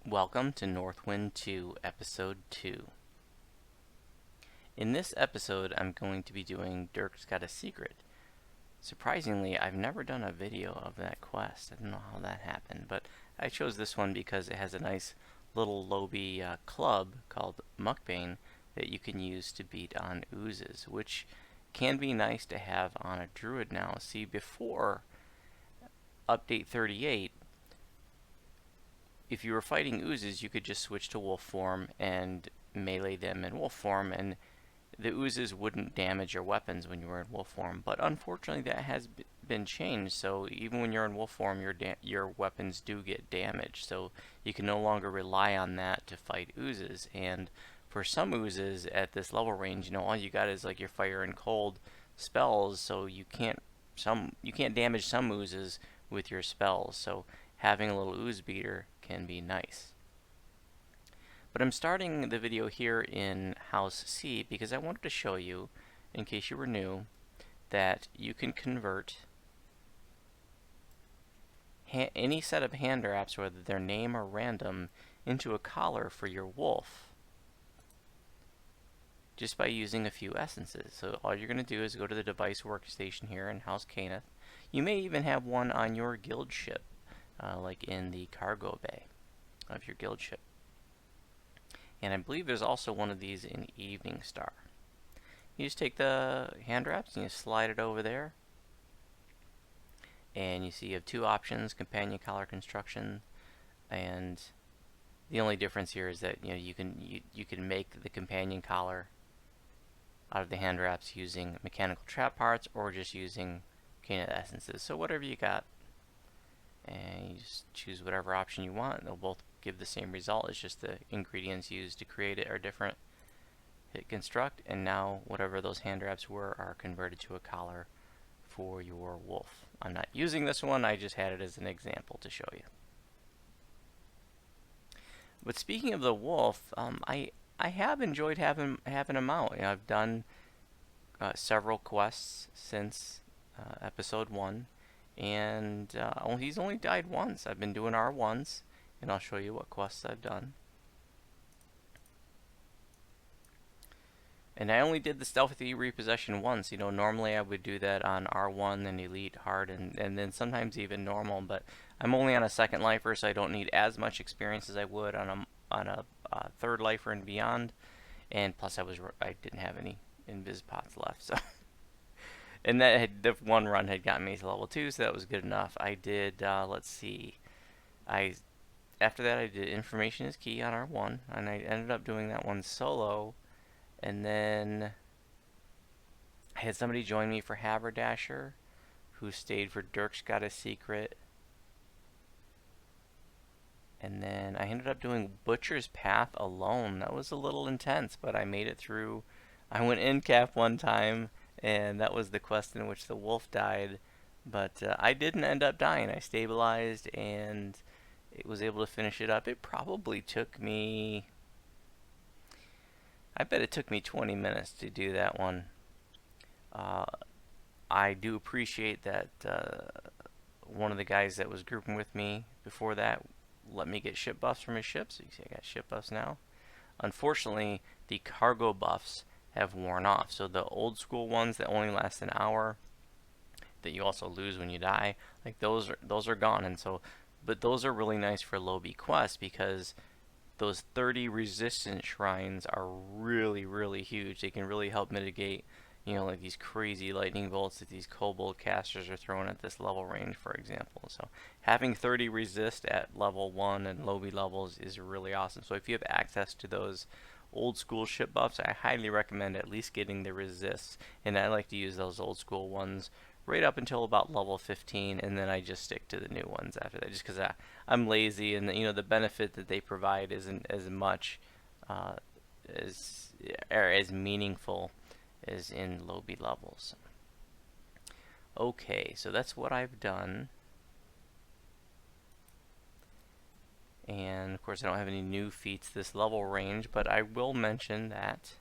Welcome to Northwynd 2, Episode 2. In this episode, I'm going to be doing Durk's Got a Secret. Surprisingly, I've never done a video of that quest. I don't know how that happened, but I chose this one because it has a nice little lobby club called Muckbane that you can use to beat on oozes, which can be nice to have on a Druid now. See, before Update 38, if you were fighting oozes, you could just switch to wolf form and melee them in wolf form, and the oozes wouldn't damage your weapons when you were in wolf form. But unfortunately, that has been changed. So even when you're in wolf form, your weapons do get damaged. So you can no longer rely on that to fight oozes. And for some oozes at this level range, all you got is like your fire and cold spells. So you can't damage some oozes with your spells. So having a little ooze beater can be nice. But I'm starting the video here in House C because I wanted to show you, in case you were new, that you can convert any set of handwraps, whether they're name or random, into a collar for your wolf just by using a few essences. So all you're going to do is go to the device workstation here in House Caneth. You may even have one on your guild ship, like in the cargo bay of your guild ship. And I believe there's also one of these in Evening Star. You just take the hand wraps and you slide it over there. And you see you have two options, companion collar construction. And the only difference here is that you can make the companion collar out of the hand wraps using mechanical trap parts or just using Caneth essences. So whatever you got, and you just choose whatever option you want. They'll both give the same result. It's just the ingredients used to create it are different. Hit construct, and now whatever those hand wraps were are converted to a collar for your wolf. I'm not using this one, I just had it as an example to show you. But speaking of the wolf, I have enjoyed having him out. I've done several quests since episode 1. And he's only died once. I've been doing R1s, and I'll show you what quests I've done. And I only did the stealthy repossession once. Normally I would do that on R1 and Elite, Hard, and then sometimes even normal. But I'm only on a second lifer, so I don't need as much experience as I would on a third lifer and beyond. And plus, I didn't have any invis pots left, so. And the one run had gotten me to level 2, so that was good enough. I did, let's see, after that I did Information is Key on R1, and I ended up doing that one solo. And then I had somebody join me for Haberdasher, who stayed for Durk's Got a Secret. And then I ended up doing Butcher's Path alone. That was a little intense, but I made it through. I went in cap one time, and that was the quest in which the wolf died, but I didn't end up dying. I stabilized and it was able to finish it up. It probably took me, I bet it took me 20 minutes to do that one. I do appreciate that one of the guys that was grouping with me before that let me get ship buffs from his ship, so you see I got ship buffs now. Unfortunately, the cargo buffs have worn off. So the old school ones that only last an hour, that you also lose when you die, like those are gone. And so, but those are really nice for low B quests because those 30 resistance shrines are really huge. They can really help mitigate, like these crazy lightning bolts that these kobold casters are throwing at this level range, for example. So having 30 resist at level 1 and low B levels is really awesome. So if you have access to those old school ship buffs, I highly recommend at least getting the resists, and I like to use those old school ones right up until about level 15, and then I just stick to the new ones after that, just because I'm lazy, and the benefit that they provide isn't as much as meaningful as in low B levels. Okay, so that's what I've done. And of course I don't have any new feats this level range, but I will mention that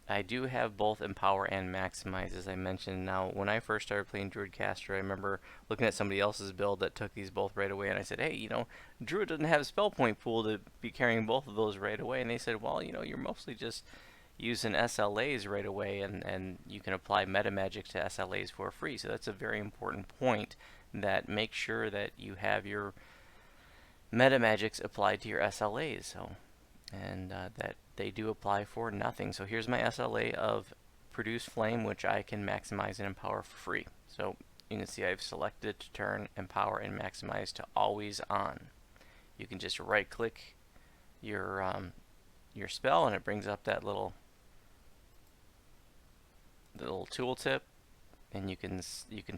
I do have both Empower and Maximize, as I mentioned. Now, when I first started playing Druidcaster, I remember looking at somebody else's build that took these both right away, and I said, hey, Druid doesn't have a spell point pool to be carrying both of those right away. And they said, well, you're mostly just using SLAs right away, and you can apply meta magic to SLAs for free. So that's a very important point, that make sure that you have your meta magics applied to your SLAs. And that they do apply for nothing. So here's my SLA of Produce Flame, which I can maximize and empower for free. So you can see I've selected to turn Empower and Maximize to Always On. You can just right click your spell and it brings up that little tooltip, and you can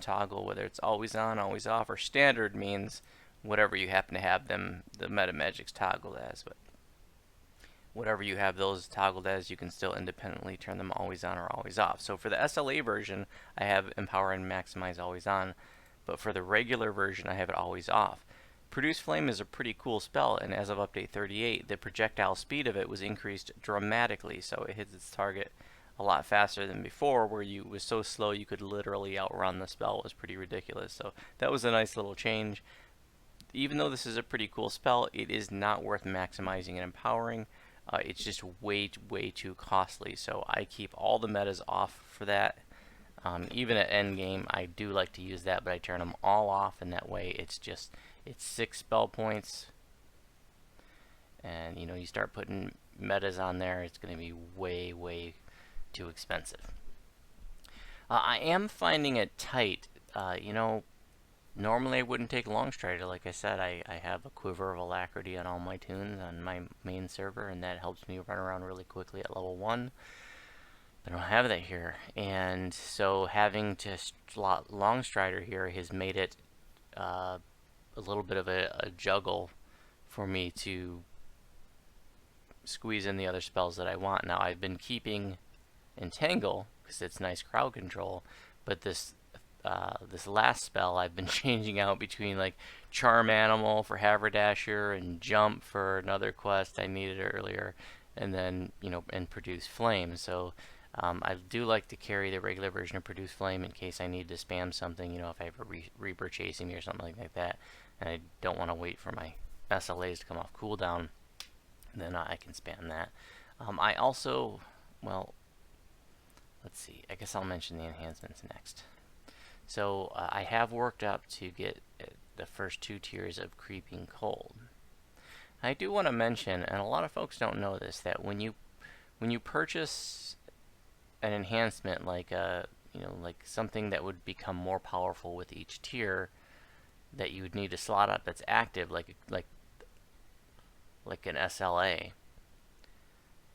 toggle whether it's always on, always off, or standard means whatever you happen to have the meta magics toggled as. But whatever you have those toggled as, you can still independently turn them always on or always off. So for the SLA version, I have Empower and Maximize always on, but for the regular version, I have it always off. Produce Flame is a pretty cool spell, and as of update 38, the projectile speed of it was increased dramatically, so it hits its target a lot faster than before, where it was so slow you could literally outrun the spell. It was pretty ridiculous. So that was a nice little change. Even though this is a pretty cool spell, it is not worth maximizing and empowering. It's just way too costly, so I keep all the metas off for that. Even at endgame, I do like to use that, but I turn them all off, and that way it's 6 spell points. And you start putting metas on there, it's going to be way too expensive. I am finding it tight. Normally I wouldn't take Longstrider. Like I said, I have a Quiver of Alacrity on all my tunes on my main server, and that helps me run around really quickly at level 1. But I don't have that here. And so having to slot Longstrider here has made it a little bit of a juggle for me to squeeze in the other spells that I want. Now, I've been keeping Entangle because it's nice crowd control, but this last spell I've been changing out between like Charm Animal for Haberdasher and Jump for another quest I needed earlier, and then and Produce Flame. So I do like to carry the regular version of Produce Flame in case I need to spam something, if I have a Reaper chasing me or something like that, and I don't want to wait for my SLAs to come off cooldown. Then I can spam that. I also, well, let's see, I guess I'll mention the enhancements next. So I have worked up to get the first 2 tiers of Creeping Cold. I do want to mention, and a lot of folks don't know this, that when you purchase an enhancement like like something that would become more powerful with each tier, that you would need to slot up that's active, like an SLA,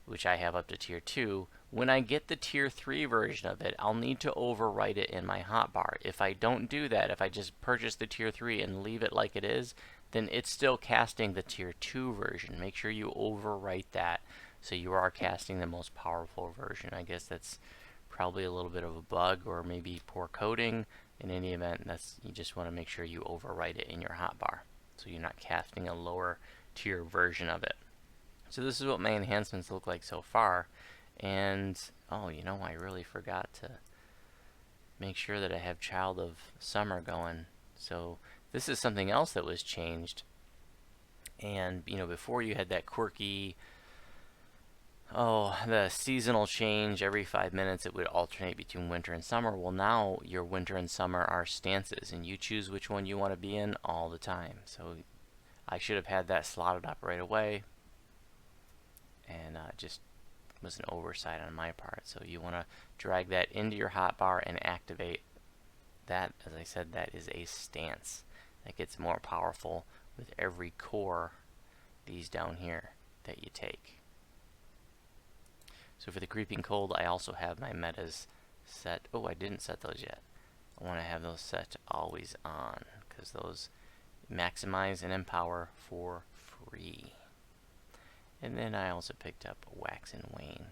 which I have up to tier 2. When I get the tier 3 version of it, I'll need to overwrite it in my hotbar. If I don't do that, if I just purchase the tier 3 and leave it like it is, then it's still casting the tier 2 version. Make sure you overwrite that so you are casting the most powerful version. I guess that's probably a little bit of a bug, or maybe poor coding. In any event, you just want to make sure you overwrite it in your hotbar so you're not casting a lower tier version of it. So this is what my enhancements look like so far. And I really forgot to make sure that I have Child of Summer going. So this is something else that was changed. And before you had that quirky, the seasonal change every 5 minutes. It would alternate between winter and summer. Well, now your winter and summer are stances, and you choose which one you want to be in all the time. So I should have had that slotted up right away, and just was an oversight on my part. So you want to drag that into your hotbar and activate that. As I said, that is a stance that gets more powerful with every core, these down here, that you take. So for the Creeping Cold, I also have my metas set. Oh, I didn't set those yet. I want to have those set to always on, because those maximize and empower for free. And then I also picked up Wax and Wane.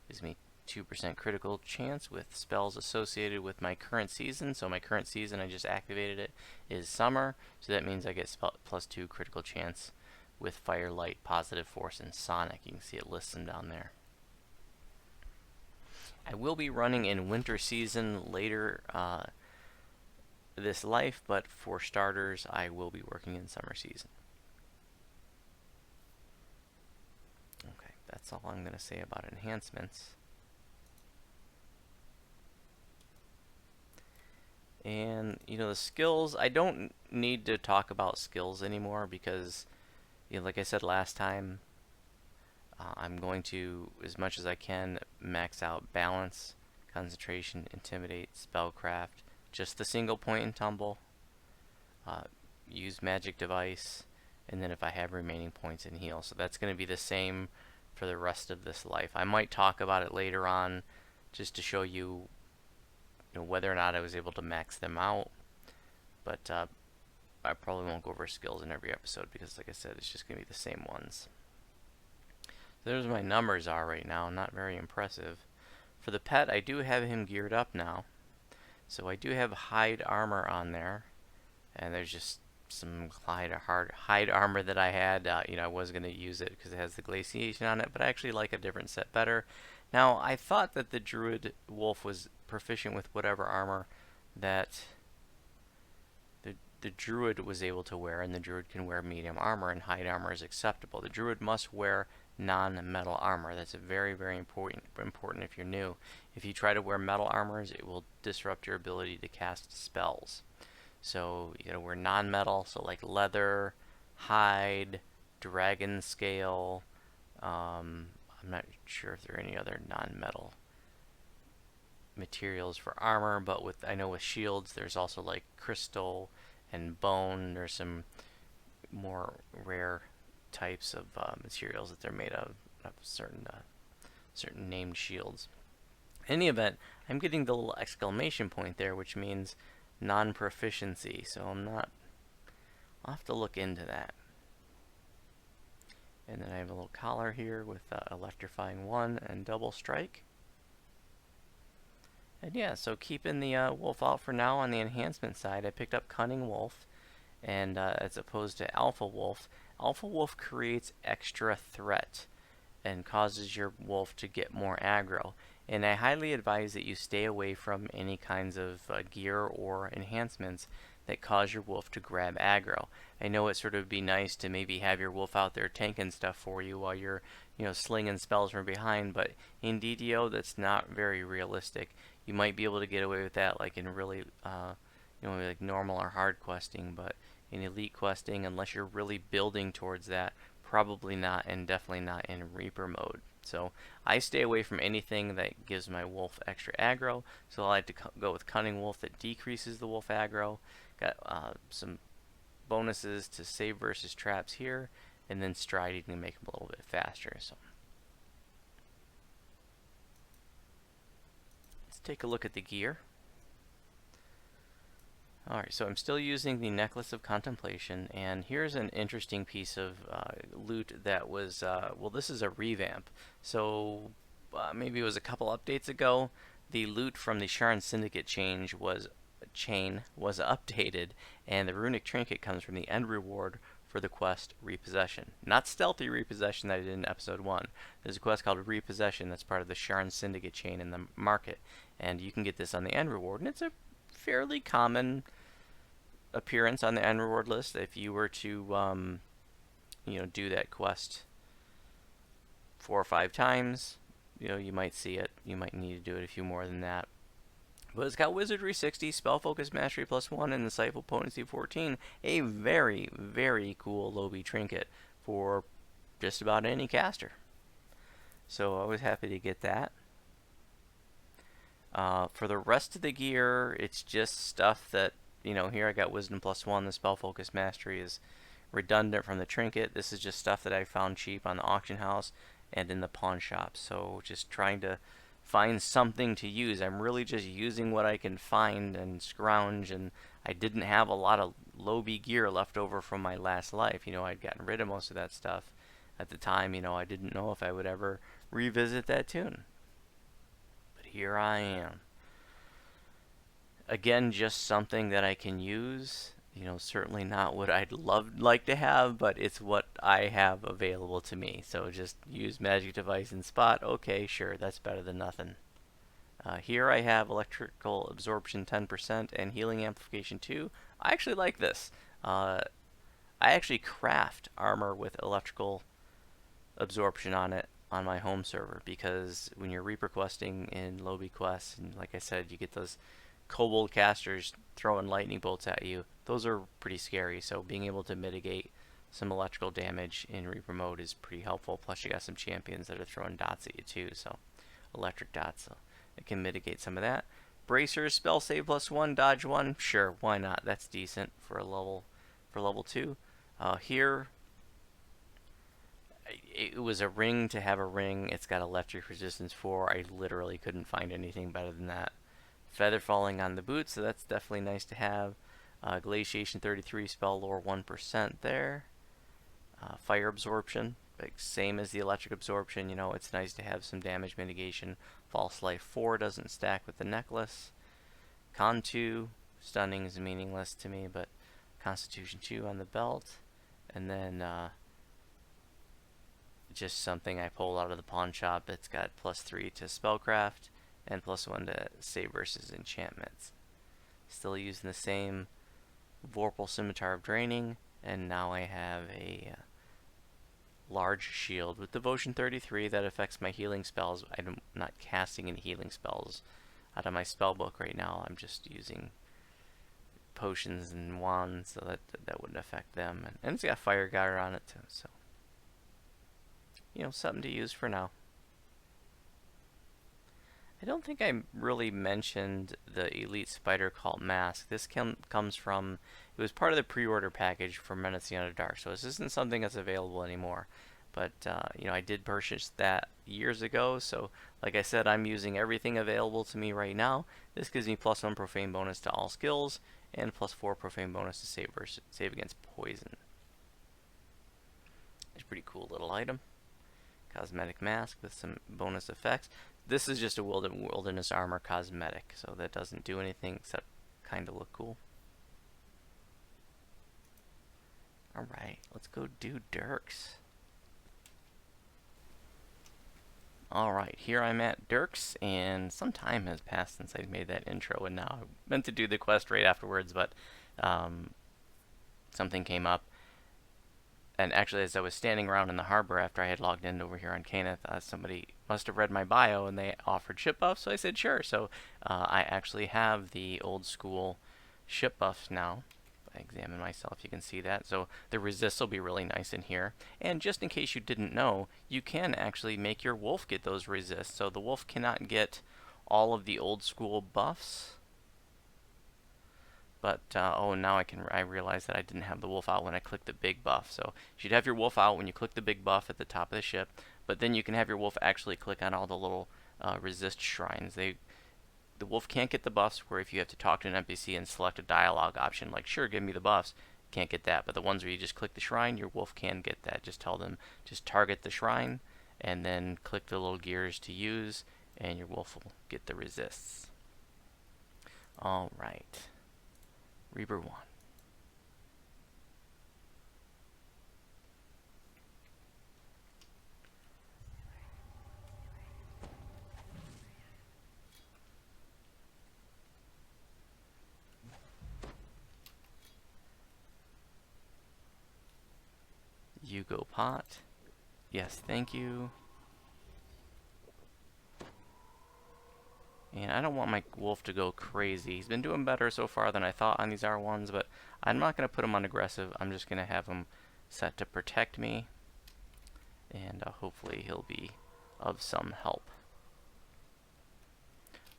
Gives me 2% critical chance with spells associated with my current season. So my current season, I just activated it, is summer. So that means I get +2 critical chance with Firelight, Positive Force, and Sonic. You can see it lists them down there. will be running in winter season later this life, but for starters, I will be working in summer season. Okay, that's all I'm going to say about enhancements. And, you know, the skills, I don't need to talk about skills anymore because, you know, like I said last time, I'm going to, as much as I can, max out balance, concentration, intimidate, spellcraft, just the single point and tumble, use magic device, and then if I have remaining points in heal. So that's going to be the same for the rest of this life. I might talk about it later on just to show you, whether or not I was able to max them out, but I probably won't go over skills in every episode because, like I said, it's just going to be the same ones. So there's my numbers are right now, not very impressive. For the pet, I do have him geared up now. So I do have hide armor on there, and there's just some hide armor that I had. I was going to use it because it has the glaciation on it, but I actually like a different set better. Now, I thought that the Druid wolf was proficient with whatever armor that the Druid was able to wear, and the Druid can wear medium armor, and hide armor is acceptable. The Druid must wear non-metal armor. That's very, very important if you're new. If you try to wear metal armors, it will disrupt your ability to cast spells. So you gotta wear non-metal, so like leather, hide, dragon scale. I'm not sure if there are any other non-metal materials for armor, but I know with shields there's also like crystal and bone. There's some more rare types of materials that they're made of certain named shields. In any event, I'm getting the little exclamation point there, which means non-proficiency, so I'll have to look into that. And then I have a little collar here with electrifying 1 and double strike. And yeah, so keeping the wolf out for now on the enhancement side, I picked up Cunning Wolf, and as opposed to Alpha Wolf creates extra threat and causes your wolf to get more aggro. And I highly advise that you stay away from any kinds of gear or enhancements that cause your wolf to grab aggro. I know it sort of be nice to maybe have your wolf out there tanking stuff for you while you're slinging spells from behind, but in DDO that's not very realistic. You might be able to get away with that like in really like normal or hard questing, but in elite questing, unless you're really building towards that, probably not, and definitely not in Reaper mode. So I stay away from anything that gives my wolf extra aggro, so I like to go with Cunning Wolf that decreases the wolf aggro. Got some bonuses to save versus traps here, and then striding to make them a little bit faster. So let's take a look at the gear. Alright, so I'm still using the Necklace of Contemplation, and here's an interesting piece of loot that was, well, this is a revamp. So maybe it was a couple updates ago, the loot from the Sharn Syndicate chain was updated, and the runic trinket comes from the end reward for the quest Repossession. Not Stealthy Repossession that I did in episode 1. There's a quest called Repossession that's part of the Sharn Syndicate chain in the market, and you can get this on the end reward, and it's a fairly common appearance on the end reward list. If you were to do that quest 4 or 5 times, you might see it. You might need to do it a few more than that. But it's got Wizardry 60, Spell Focus Mastery +1, and Insightful Potency 14. A very, very cool Lobby trinket for just about any caster. So I was happy to get that. For the rest of the gear, it's just stuff that, here I got Wisdom +1. The Spell Focus Mastery is redundant from the trinket. This is just stuff that I found cheap on the auction house and in the pawn shop. So just trying to find something to use. I'm really just using what I can find and scrounge, and I didn't have a lot of Lobby gear left over from my last life. I'd gotten rid of most of that stuff at the time. I didn't know if I would ever revisit that tune. Here I am. Again, just something that I can use. Certainly not what I'd like to have, but it's what I have available to me. So just use magic device and spot. Okay, sure, that's better than nothing. Here I have electrical absorption 10% and healing amplification 2. I actually like this. I actually craft armor with electrical absorption on it on my home server, because when you're Reaper questing in lobby quests, and like I said, you get those kobold casters throwing lightning bolts at you, those are pretty scary. So being able to mitigate some electrical damage in Reaper mode is pretty helpful. Plus you got some champions that are throwing dots at you too, so electric dots, so it can mitigate some of that. Bracers, spell save +1, dodge 1, sure, why not? That's decent for a level 2. Here it was a ring to have a ring. It's got electric resistance 4. I literally couldn't find anything better than that. Feather falling on the boots, so that's definitely nice to have. Glaciation 33, spell lore 1% there. Fire absorption, like same as the electric absorption. You know, it's nice to have some damage mitigation. False life 4 doesn't stack with the necklace. Con 2, stunning is meaningless to me, but Constitution 2 on the belt. And then just something I pulled out of the pawn shop. It's got +3 to spellcraft and +1 to save versus enchantments. Still using the same Vorpal Scimitar of Draining, and now I have a large shield with Devotion 33 that affects my healing spells. I'm not casting any healing spells out of my spellbook right now. I'm just using potions and wands, so that wouldn't affect them. And it's got Fire Guard on it too, so you know, something to use for now. I don't think I really mentioned the Elite Spider Cult mask. This comes from, it was part of the pre-order package for Men of the Underdark, so this isn't something that's available anymore. But, you know, I did purchase that years ago, so like I said, I'm using everything available to me right now. This gives me +1 profane bonus to all skills, and +4 profane bonus to save against poison. It's a pretty cool little item. Cosmetic mask with some bonus effects. This is just a wilderness armor cosmetic, so that doesn't do anything except kind of look cool. Alright, let's go do Durk's. Alright, here I'm at Durk's, and some time has passed since I made that intro, and now I meant to do the quest right afterwards, but something came up. And actually, as I was standing around in the harbor after I had logged in over here on Caneth, somebody must have read my bio and they offered ship buffs, so I said sure. So I actually have the old school ship buffs now. If I examine myself, you can see that. So the resists will be really nice in here. And just in case you didn't know, you can actually make your wolf get those resists. So the wolf cannot get all of the old school buffs. But, oh, now I realize that I didn't have the wolf out when I clicked the big buff. So you should have your wolf out when you click the big buff at the top of the ship. But then you can have your wolf actually click on all the little resist shrines. The wolf can't get the buffs where if you have to talk to an NPC and select a dialogue option, like, sure, give me the buffs, can't get that. But the ones where you just click the shrine, your wolf can get that. Just tell them, just target the shrine, and then click the little gears to use, and your wolf will get the resists. Alright. Reaper 1. You go pot. Yes, thank you. And I don't want my wolf to go crazy. He's been doing better so far than I thought on these R1s, but I'm not going to put him on aggressive. I'm just going to have him set to protect me. And hopefully he'll be of some help.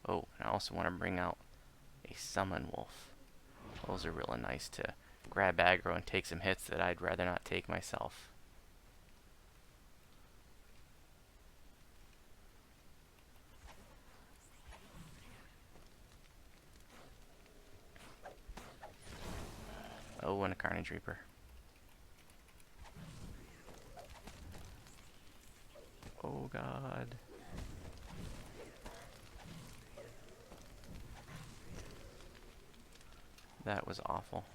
Oh, and I also want to bring out a summon wolf. Those are really nice to grab aggro and take some hits that I'd rather not take myself. Oh, and a Carnage Reaper. Oh god. That was awful.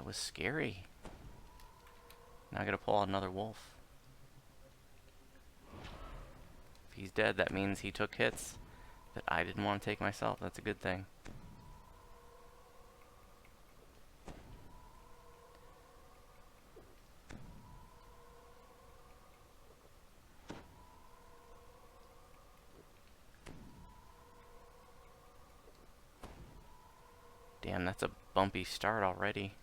was scary. Now I gotta pull out another wolf. If he's dead, that means he took hits that I didn't want to take myself. That's a good thing. Damn, that's a bumpy start already.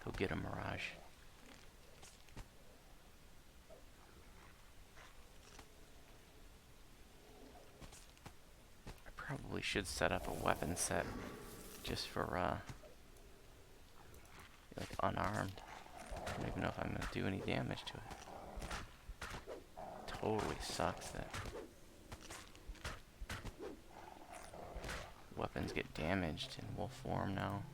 Go get him, Mirage. I probably should set up a weapon set just for, like, unarmed. I don't even know if I'm gonna do any damage to it. Totally sucks that weapons get damaged in wolf form now.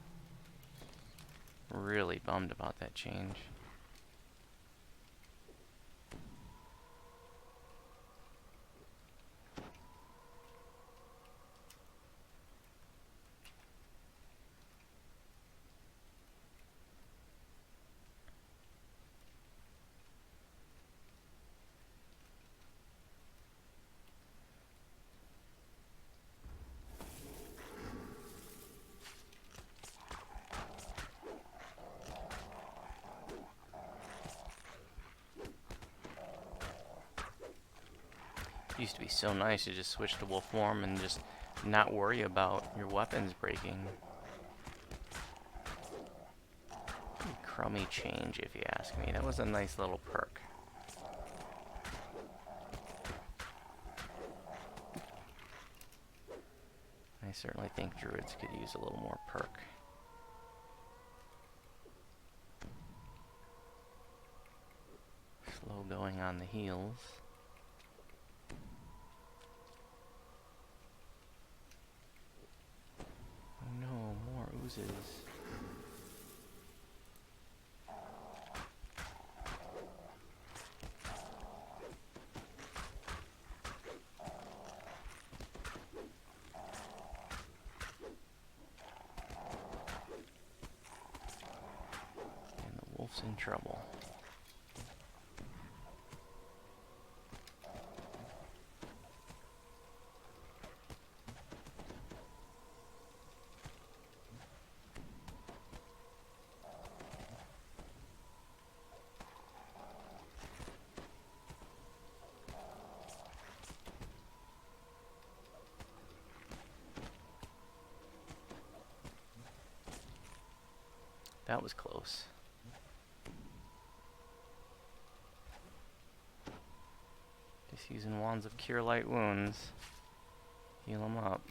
Really bummed about that change. It used to be so nice to just switch to wolf form and just not worry about your weapons breaking. Pretty crummy change, if you ask me. That was a nice little perk. I certainly think druids could use a little more perk. Slow going on the heels. Oh no, more oozes. And the wolf's in trouble. That was close. Just using wands of cure light wounds. Heal them up.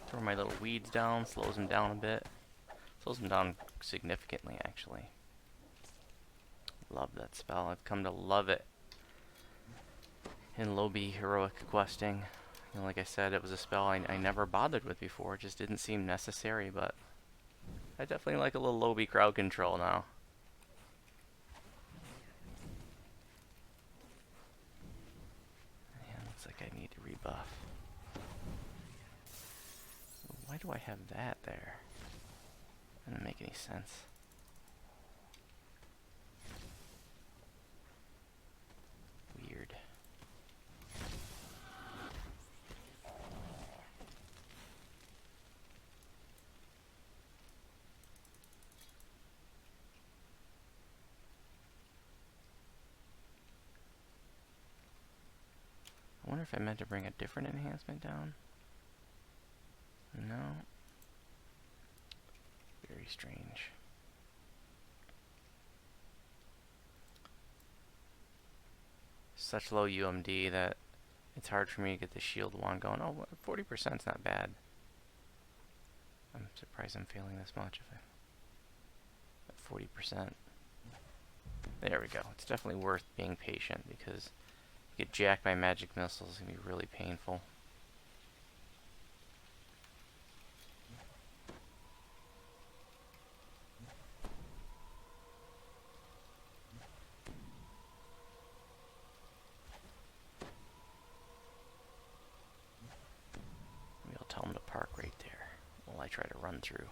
Throw my little weeds down, slows them down a bit. Slows them down significantly, actually. Love that spell. I've come to love it in Lobby heroic questing. You know, like I said, it was a spell I never bothered with before. It just didn't seem necessary, but I definitely like a little Lobby crowd control now. Man, looks like I need to rebuff. Why do I have that there? Doesn't make any sense. Weird. I wonder if I meant to bring a different enhancement down. No. Very strange. Such low UMD that it's hard for me to get the shield wand going. Oh, 40%'s not bad. I'm surprised I'm failing this much. 40%. There we go. It's definitely worth being patient because you get jacked by magic missiles. It's going to be really painful. Maybe I'll tell them to park right there while I try to run through.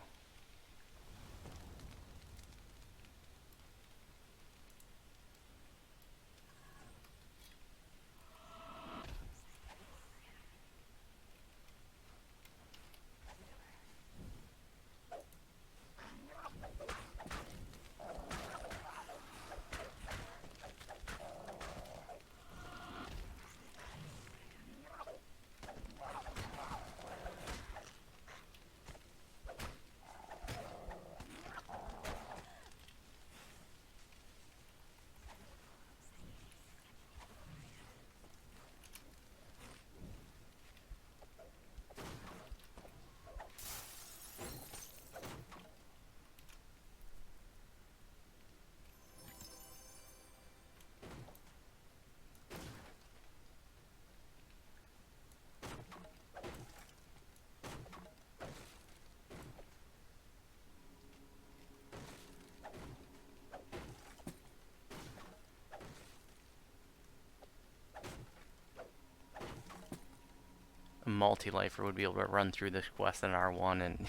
A multi-lifer would be able to run through this quest in R1 in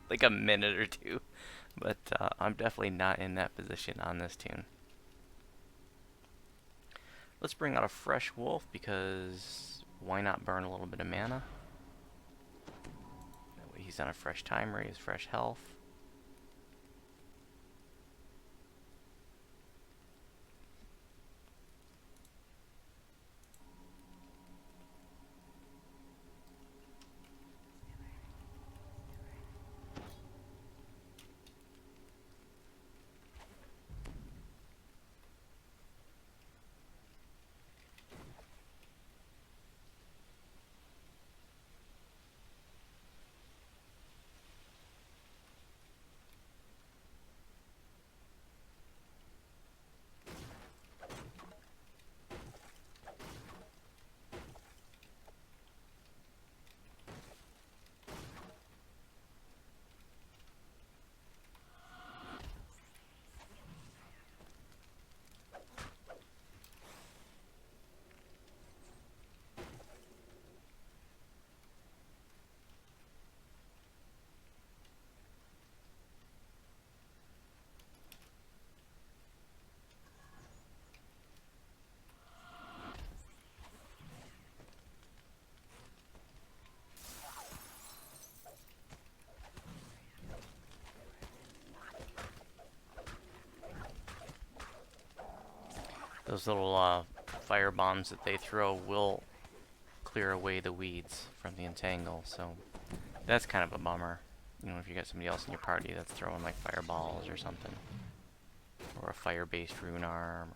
like a minute or two. But I'm definitely not in that position on this tune. Let's bring out a fresh wolf because why not burn a little bit of mana? That way he's on a fresh timer, he has fresh health. Those little fire bombs that they throw will clear away the weeds from the entangle, so that's kind of a bummer. You know, if you got somebody else in your party that's throwing like fireballs or something, or a fire-based rune arm,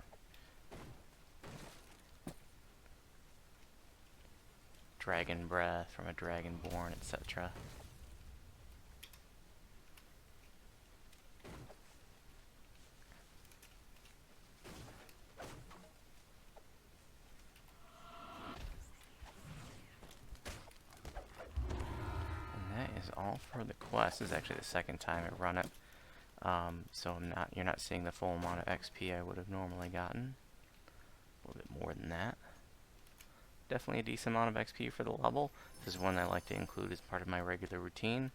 dragon breath from a dragonborn, etc. All for the quest. This is actually the second time I run it, so you're not seeing the full amount of XP I would have normally gotten. A little bit more than that. Definitely a decent amount of XP for the level. This is one I like to include as part of my regular routine.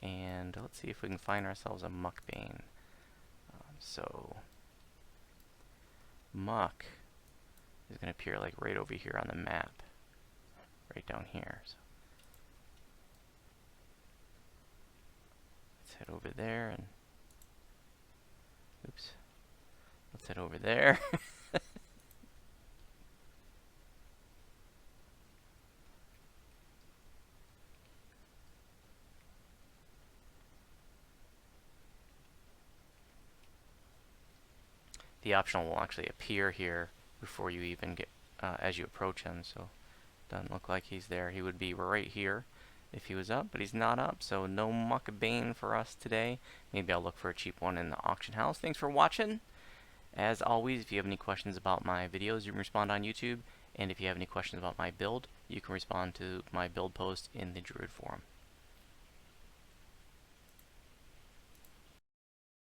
And let's see if we can find ourselves a muckbane. So muck is going to appear like right over here on the map, right down here. So let's head over there and oops. Let's head over there. The optional will actually appear here before you even get as you approach him, so doesn't look like he's there. He would be right here if he was up, but he's not up, so no Muckabane for us today. Maybe I'll look for a cheap one in the auction house. Thanks for watching. As always, if you have any questions about my videos, you can respond on YouTube. And if you have any questions about my build, you can respond to my build post in the Druid forum.